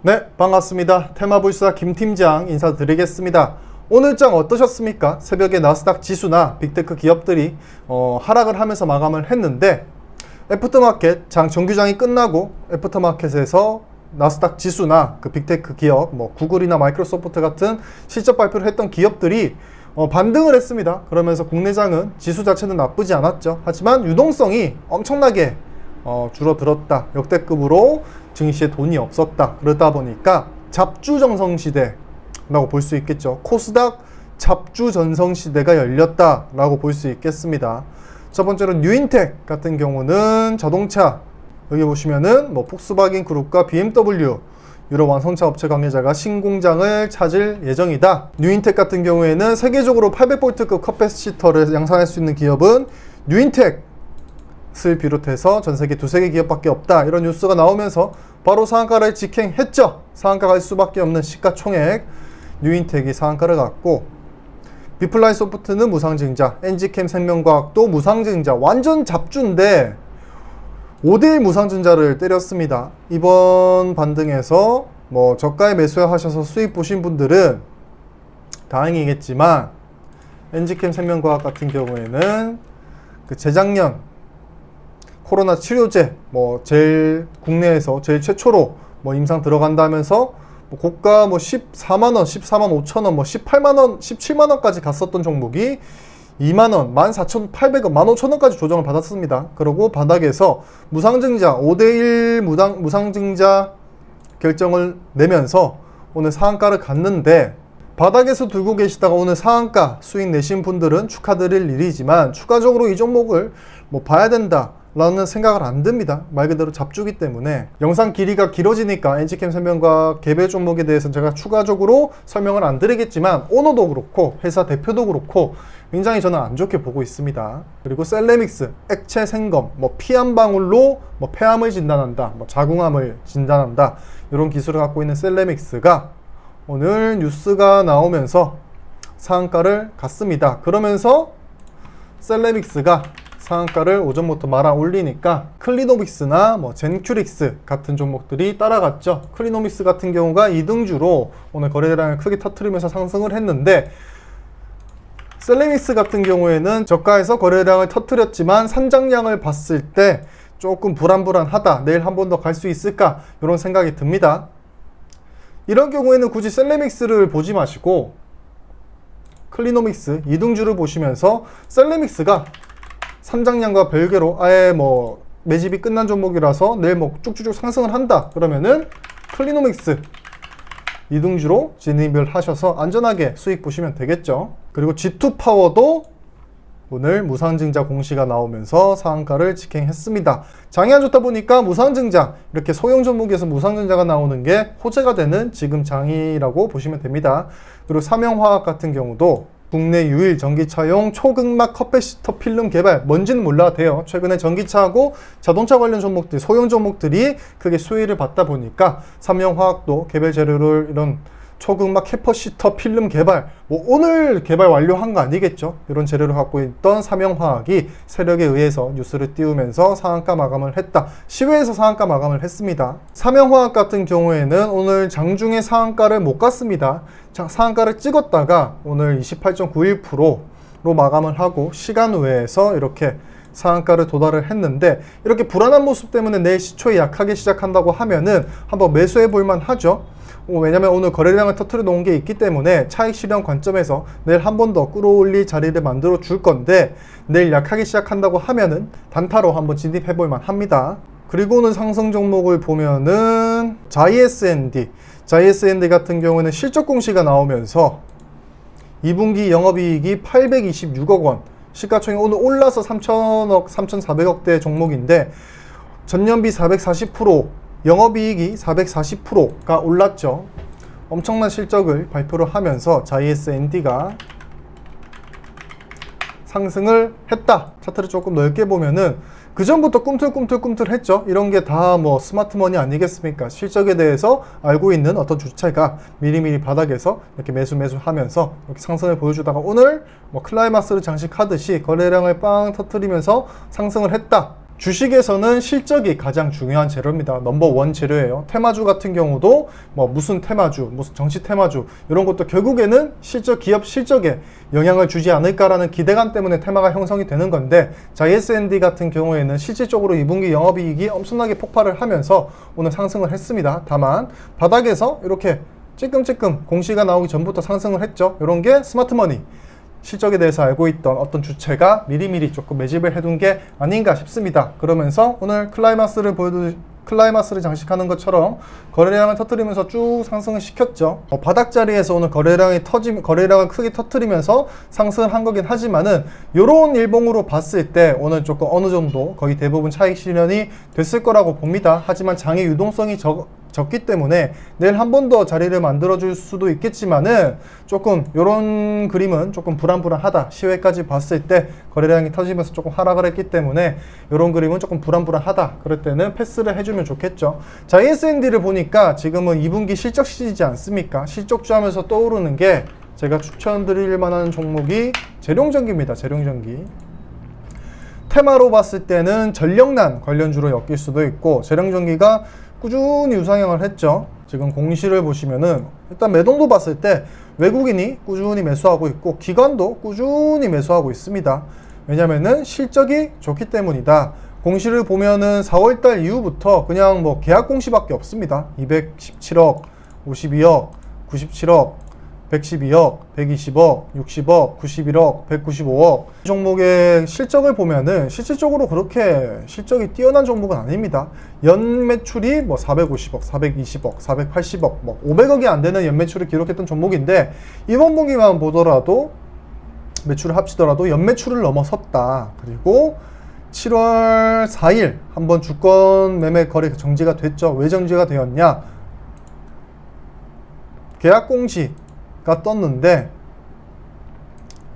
네, 반갑습니다. 테마불사 김팀장 인사드리겠습니다. 오늘 장 어떠셨습니까? 새벽에 나스닥 지수나 빅테크 기업들이 하락을 하면서 마감을 했는데, 애프터마켓 정규장이 끝나고 애프터마켓에서 나스닥 지수나 그 빅테크 기업, 구글이나 마이크로소프트 같은 실적 발표를 했던 기업들이 반등을 했습니다. 그러면서 국내장은 지수 자체는 나쁘지 않았죠. 하지만 유동성이 엄청나게 줄어들었다. 역대급으로 증시에 돈이 없었다. 그러다 보니까 잡주정성시대라고 볼 수 있겠죠. 코스닥 잡주전성시대가 열렸다라고 볼 수 있겠습니다. 첫 번째로 뉴인텍 같은 경우는 자동차, 여기 보시면은 폭스바겐 그룹과 BMW, 유럽 완성차 업체 관계자가 신공장을 찾을 예정이다. 뉴인텍 같은 경우에는 세계적으로 800V급 커패시터를 양산할 수 있는 기업은 뉴인텍을 비롯해서 전 세계 두세 개 기업밖에 없다. 이런 뉴스가 나오면서 바로 상한가를 직행했죠. 상한가 갈 수밖에 없는 시가총액 뉴인텍이 상한가를 갔고, 비플라이 소프트는 무상증자, 엔지캠 생명과학도 무상증자, 완전 잡주인데 5대1 무상증자를 때렸습니다. 이번 반등에서 저가에 매수하셔서 수익 보신 분들은 다행이겠지만, 엔지캠 생명과학 같은 경우에는 그 재작년 코로나 치료제 국내에서 제일 최초로 임상 들어간다면서 고가 14만원, 14만 5천원, 18만원, 17만원까지 갔었던 종목이 2만원, 14,800원, 15,000원까지 조정을 받았습니다. 그리고 바닥에서 무상증자, 5대1 무상증자 결정을 내면서 오늘 상한가를 갔는데, 바닥에서 들고 계시다가 오늘 상한가 수익 내신 분들은 축하드릴 일이지만, 추가적으로 이 종목을 봐야 된다 라는 생각을 안 듭니다. 말 그대로 잡주기 때문에. 영상 길이가 길어지니까 엔지캠 생명과 개별 종목에 대해서는 제가 추가적으로 설명을 안 드리겠지만, 오너도 그렇고 회사 대표도 그렇고 굉장히 저는 안 좋게 보고 있습니다. 그리고 셀레믹스, 액체 생검, 피 한 방울로 폐암을 진단한다, 자궁암을 진단한다, 이런 기술을 갖고 있는 셀레믹스가 오늘 뉴스가 나오면서 상한가를 갔습니다. 그러면서 셀레믹스가 상한가를 오전부터 말아 올리니까 클리노믹스나 젠큐릭스 같은 종목들이 따라갔죠. 클리노믹스 같은 경우가 2등주로 오늘 거래량을 크게 터뜨리면서 상승을 했는데, 셀레믹스 같은 경우에는 저가에서 거래량을 터뜨렸지만 산장량을 봤을 때 조금 불안불안하다, 내일 한 번 더 갈 수 있을까, 이런 생각이 듭니다. 이런 경우에는 굳이 셀레믹스를 보지 마시고 클리노믹스 2등주를 보시면서, 셀레믹스가 산장량과 별개로 아예 매집이 끝난 종목이라서 내일 쭉쭉쭉 상승을 한다 그러면은 클리노믹스 2등주로 진입을 하셔서 안전하게 수익 보시면 되겠죠. 그리고 G2파워도 오늘 무상증자 공시가 나오면서 상한가를 직행했습니다. 장이 안 좋다 보니까 무상증자, 이렇게 소형 종목에서 무상증자가 나오는 게 호재가 되는 지금 장이라고 보시면 됩니다. 그리고 삼영화학 같은 경우도 국내 유일 전기차용 초극막 커패시터 필름 개발, 뭔지는 몰라도 돼요. 최근에 전기차하고 자동차 관련 종목들, 소형 종목들이 크게 수혜를 받다 보니까 삼영화학도 개별 재료를 이런 초극막 캐퍼시터 필름 개발, 오늘 개발 완료한 거 아니겠죠? 이런 재료를 갖고 있던 삼영화학이 세력에 의해서 뉴스를 띄우면서 상한가 마감을 했다. 시외에서 상한가 마감을 했습니다. 삼영화학 같은 경우에는 오늘 장중에 상한가를 못 갔습니다. 상한가를 찍었다가 오늘 28.91%로 마감을 하고 시간 외에서 이렇게 상한가를 도달을 했는데, 이렇게 불안한 모습 때문에 내일 시초에 약하게 시작한다고 하면은 한번 매수해 볼만 하죠. 왜냐면 오늘 거래량을 터뜨려 놓은 게 있기 때문에 차익 실현 관점에서 내일 한 번 더 끌어올릴 자리를 만들어 줄 건데, 내일 약하게 시작한다고 하면은 단타로 한번 진입해 볼만 합니다. 그리고 오늘 상승 종목을 보면은 자이에스앤디 같은 경우는 실적 공시가 나오면서 2분기 영업이익이 826억 원, 시가총액 오늘 올라서 3천억, 3,400억대 종목인데 전년비 440%, 영업이익이 440%가 올랐죠. 엄청난 실적을 발표를 하면서 자이에스앤디가 상승을 했다. 차트를 조금 넓게 보면은 그 전부터 꿈틀꿈틀 했죠. 이런 게 다 스마트머니 아니겠습니까? 실적에 대해서 알고 있는 어떤 주체가 미리미리 바닥에서 이렇게 매수 하면서 이렇게 상승을 보여주다가 오늘 클라이막스를 장식하듯이 거래량을 빵 터뜨리면서 상승을 했다. 주식에서는 실적이 가장 중요한 재료입니다. 넘버원 재료예요. 테마주 같은 경우도 뭐 무슨 테마주, 무슨 정치 테마주 이런 것도 결국에는 실적, 기업 실적에 영향을 주지 않을까라는 기대감 때문에 테마가 형성이 되는 건데, 자, ESND 같은 경우에는 실질적으로 2분기 영업이익이 엄청나게 폭발을 하면서 오늘 상승을 했습니다. 다만 바닥에서 이렇게 찔끔찔끔 공시가 나오기 전부터 상승을 했죠. 이런 게 스마트머니, 실적에 대해서 알고 있던 어떤 주체가 미리미리 조금 매집을 해둔 게 아닌가 싶습니다. 그러면서 오늘 클라이마스를 장식하는 것처럼 거래량을 터뜨리면서 쭉 상승을 시켰죠. 바닥 자리에서 오늘 거래량을 크게 터뜨리면서 상승을 한 거긴 하지만은 요런 일봉으로 봤을 때 오늘 조금 어느 정도 거의 대부분 차익 실현이 됐을 거라고 봅니다. 하지만 장의 유동성이 적기 때문에 내일 한 번 더 자리를 만들어 줄 수도 있겠지만은 조금 요런 그림은 조금 불안불안하다. 시외까지 봤을 때 거래량이 터지면서 조금 하락을 했기 때문에 요런 그림은 조금 불안불안하다. 그럴 때는 패스를 해주면 좋겠죠. 자, ESND를 보니까 지금은 2분기 실적 시즌이지 않습니까? 실적주 하면서 떠오르는 게 제가 추천드릴 만한 종목이 재룡전기입니다. 재룡전기. 테마로 봤을 때는 전력난 관련주로 엮일 수도 있고, 재룡전기가 꾸준히 우상향을 했죠. 지금 공시를 보시면은 일단 매동도 봤을 때 외국인이 꾸준히 매수하고 있고 기관도 꾸준히 매수하고 있습니다. 왜냐면은 실적이 좋기 때문이다. 공시를 보면은 4월달 이후부터 그냥 뭐 계약 공시밖에 없습니다. 217억, 52억, 97억, 112억, 120억, 60억, 91억, 195억. 이 종목의 실적을 보면은 실질적으로 그렇게 실적이 뛰어난 종목은 아닙니다. 연 매출이 뭐 450억, 420억, 480억, 뭐 500억이 안 되는 연 매출을 기록했던 종목인데, 이번 분기만 보더라도 매출을 합치더라도 연 매출을 넘어섰다. 그리고 7월 4일 한번 주권 매매 거래 정지가 됐죠. 왜 정지가 되었냐? 계약 공시가 떴는데,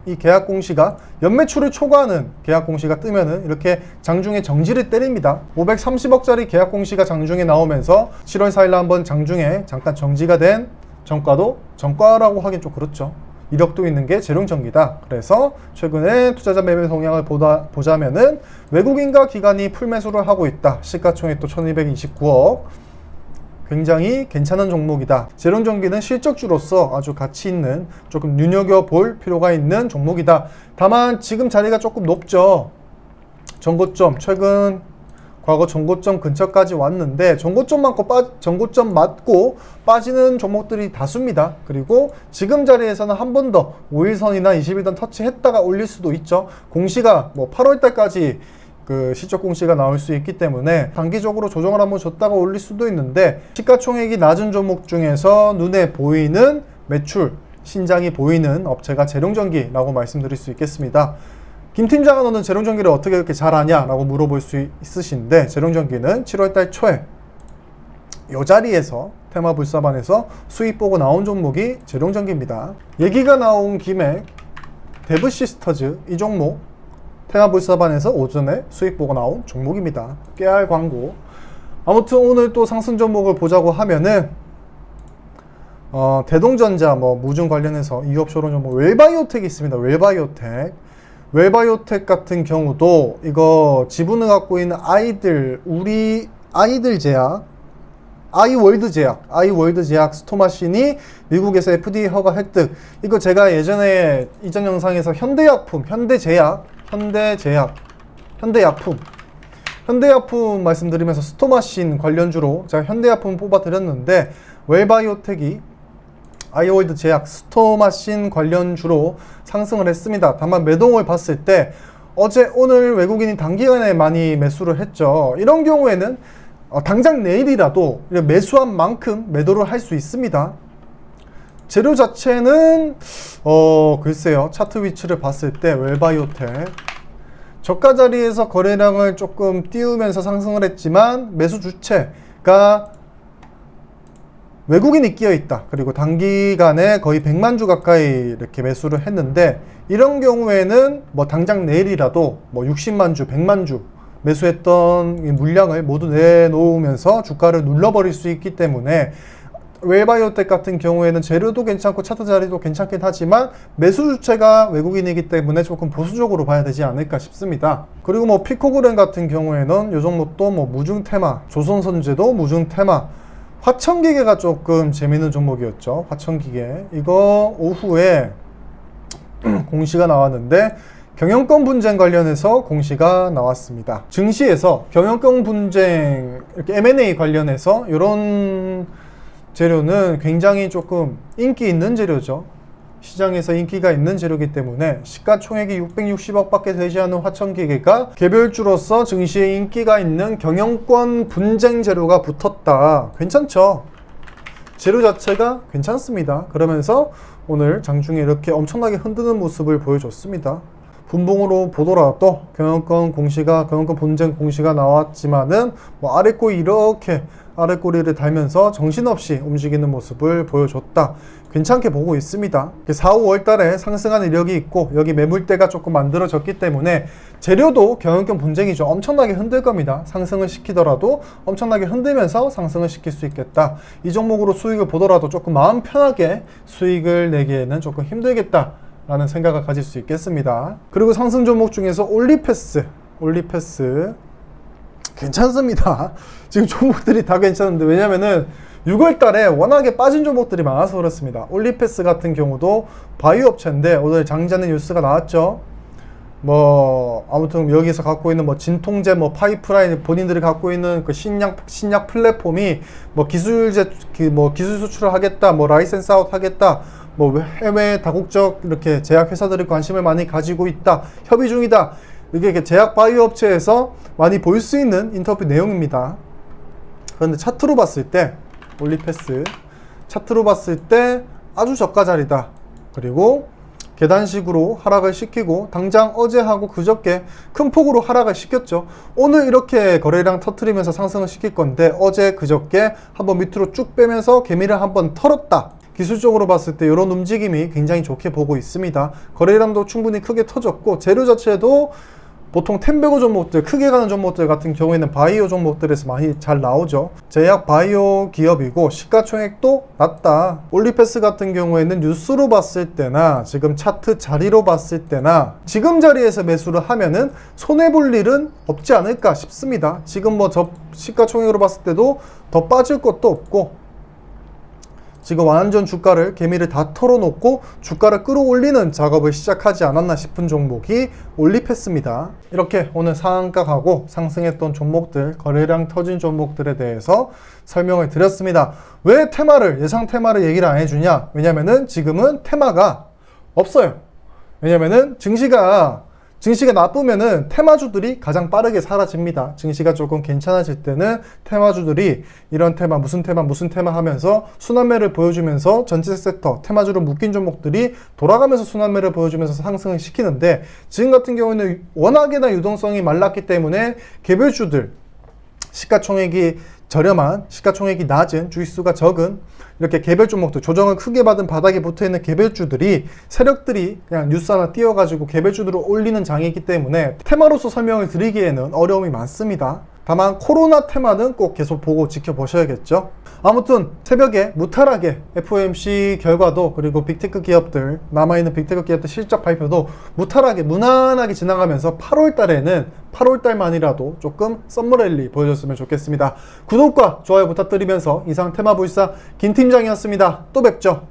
이 계약 공시가 연매출을 초과하는 계약 공시가 뜨면은 이렇게 장중에 정지를 때립니다. 530억짜리 계약 공시가 장중에 나오면서 7월 4일날 한번 장중에 잠깐 정지가 된 정가라고 하긴 좀 그렇죠. 이력도 있는 게 재룡전기다. 그래서 최근에 투자자 매매 동향을 보자면은 외국인과 기관이 풀매수를 하고 있다. 시가총액 또 1229억. 굉장히 괜찮은 종목이다. 재룡전기는 실적주로서 아주 가치 있는, 조금 눈여겨볼 필요가 있는 종목이다. 다만 지금 자리가 조금 높죠. 전고점, 최근 과거 전고점 근처까지 왔는데 전고점 맞고 빠지는 종목들이 다수입니다. 그리고 지금 자리에서는 한 번 더 5일선이나 20일선 터치했다가 올릴 수도 있죠. 공시가 뭐 8월달까지 그 실적 공시가 나올 수 있기 때문에 단기적으로 조정을 한번 줬다가 올릴 수도 있는데, 시가총액이 낮은 종목 중에서 눈에 보이는 매출 신장이 보이는 업체가 재룡전기라고 말씀드릴 수 있겠습니다. 김 팀장은 너는 재룡전기를 어떻게 그렇게 잘 아냐? 라고 물어볼 수 있으신데, 재룡전기는 7월달 초에 이 자리에서 테마불사반에서 수익 보고 나온 종목이 재룡전기입니다. 얘기가 나온 김에 데브시스터즈, 이 종목 테마불사반에서 오전에 수익 보고 나온 종목입니다. 깨알 광고. 아무튼 오늘 또 상승 종목을 보자고 하면은 대동전자 뭐 무중 관련해서 이업쇼론 종목 웰바이오텍이 있습니다. 웰바이오텍 같은 경우도 이거 지분을 갖고 있는 우리 아이들 제약, 아이월드 제약 스토마신이 미국에서 FDA 허가 획득. 이거 제가 예전에 이전 영상에서 현대약품 말씀드리면서 스토마신 관련주로 제가 현대약품 뽑아드렸는데, 웰바이오텍이 아이월드 제약 스토마신 관련주로 상승을 했습니다. 다만 매동을 봤을 때 오늘 외국인이 단기간에 많이 매수를 했죠. 이런 경우에는 당장 내일이라도 매수한 만큼 매도를 할 수 있습니다. 재료 자체는 글쎄요, 차트 위치를 봤을 때 웰바이오텍 저가 자리에서 거래량을 조금 띄우면서 상승을 했지만 매수 주체가 외국인이 끼어 있다. 그리고 단기간에 거의 100만 주 가까이 이렇게 매수를 했는데, 이런 경우에는 뭐 당장 내일이라도 뭐 60만 주, 100만 주 매수했던 이 물량을 모두 내놓으면서 주가를 눌러버릴 수 있기 때문에 웰바이오텍 같은 경우에는 재료도 괜찮고 차트 자리도 괜찮긴 하지만 매수 주체가 외국인이기 때문에 조금 보수적으로 봐야 되지 않을까 싶습니다. 그리고 뭐 피코그램 같은 경우에는 이 종목도 뭐 무중 테마, 조선선제도 무중 테마, 화천기계가 조금 재밌는 종목이었죠. 화천기계 이거 오후에 공시가 나왔는데 경영권 분쟁 관련해서 공시가 나왔습니다. 증시에서 경영권 분쟁 이렇게 M&A 관련해서 이런 재료는 굉장히 조금 인기 있는 재료죠. 시장에서 인기가 있는 재료이기 때문에 시가총액이 660억 밖에 되지 않은 화천기계가 개별주로서 증시에 인기가 있는 경영권 분쟁 재료가 붙었다. 괜찮죠? 재료 자체가 괜찮습니다. 그러면서 오늘 장중에 이렇게 엄청나게 흔드는 모습을 보여줬습니다. 분봉으로 보더라도 경영권 분쟁 공시가 나왔지만은 뭐 아랫꼬리 이렇게 아랫꼬리를 달면서 정신없이 움직이는 모습을 보여줬다. 괜찮게 보고 있습니다. 4, 5월 달에 상승한 이력이 있고 여기 매물대가 조금 만들어졌기 때문에 재료도 경영권 분쟁이 좀 엄청나게 흔들 겁니다. 상승을 시키더라도 엄청나게 흔들면서 상승을 시킬 수 있겠다. 이 종목으로 수익을 보더라도 조금 마음 편하게 수익을 내기에는 조금 힘들겠다 라는 생각을 가질 수 있겠습니다. 그리고 상승 종목 중에서 올리패스 괜찮습니다. 지금 종목들이 다 괜찮은데 왜냐면은 6월 달에 워낙에 빠진 종목들이 많아서 그렇습니다. 올리패스 같은 경우도 바이오 업체인데 오늘 장전의 뉴스가 나왔죠. 뭐 아무튼 여기서 갖고 있는 뭐 진통제 뭐 파이프라인 본인들이 갖고 있는 그 신약 플랫폼이 뭐 기술 수출을 하겠다, 뭐 라이센스 아웃 하겠다, 뭐 해외 다국적 이렇게 제약 회사들이 관심을 많이 가지고 있다, 협의 중이다. 이게 제약 바이오 업체에서 많이 볼 수 있는 인터뷰 내용입니다. 그런데 차트로 봤을 때 올리패스 차트로 봤을 때 아주 저가 자리다. 그리고 계단식으로 하락을 시키고 당장 어제하고 그저께 큰 폭으로 하락을 시켰죠. 오늘 이렇게 거래량 터트리면서 상승을 시킬 건데 어제 그저께 한번 밑으로 쭉 빼면서 개미를 한번 털었다. 기술적으로 봤을 때 이런 움직임이 굉장히 좋게 보고 있습니다. 거래량도 충분히 크게 터졌고 재료 자체도 보통 템베고 종목들, 크게 가는 종목들 같은 경우에는 바이오 종목들에서 많이 잘 나오죠. 제약 바이오 기업이고 시가총액도 낮다. 올리패스 같은 경우에는 뉴스로 봤을 때나 지금 차트 자리로 봤을 때나 지금 자리에서 매수를 하면은 손해볼 일은 없지 않을까 싶습니다. 지금 뭐 시가총액으로 봤을 때도 더 빠질 것도 없고 지금 완전 주가를 개미를 다 털어놓고 주가를 끌어올리는 작업을 시작하지 않았나 싶은 종목이 올리패스입니다. 이렇게 오늘 상한가하고 상승했던 종목들, 거래량 터진 종목들에 대해서 설명을 드렸습니다. 왜 예상 테마를 얘기를 안 해주냐? 왜냐면은 지금은 테마가 없어요. 왜냐면은 증시가 나쁘면은 테마주들이 가장 빠르게 사라집니다. 증시가 조금 괜찮아질 때는 테마주들이 이런 테마, 무슨 테마 하면서 순환매를 보여주면서 전체 섹터, 테마주로 묶인 종목들이 돌아가면서 순환매를 보여주면서 상승을 시키는데 지금 같은 경우는 워낙에나 유동성이 말랐기 때문에 개별주들, 시가총액이 저렴한, 시가총액이 낮은, 주식수가 적은 이렇게 개별 종목들, 조정을 크게 받은 바닥에 붙어있는 개별주들이 세력들이 그냥 뉴스 하나 띄워가지고 개별주들을 올리는 장이기 때문에 테마로서 설명을 드리기에는 어려움이 많습니다. 다만 코로나 테마는 꼭 계속 보고 지켜보셔야겠죠. 아무튼 새벽에 무탈하게 FOMC 결과도 그리고 빅테크 기업들, 남아있는 빅테크 기업들 실적 발표도 무탈하게 무난하게 지나가면서 8월 달만이라도 조금 썸머랠리 보여줬으면 좋겠습니다. 구독과 좋아요 부탁드리면서 이상 테마불사 김팀장이었습니다. 또 뵙죠.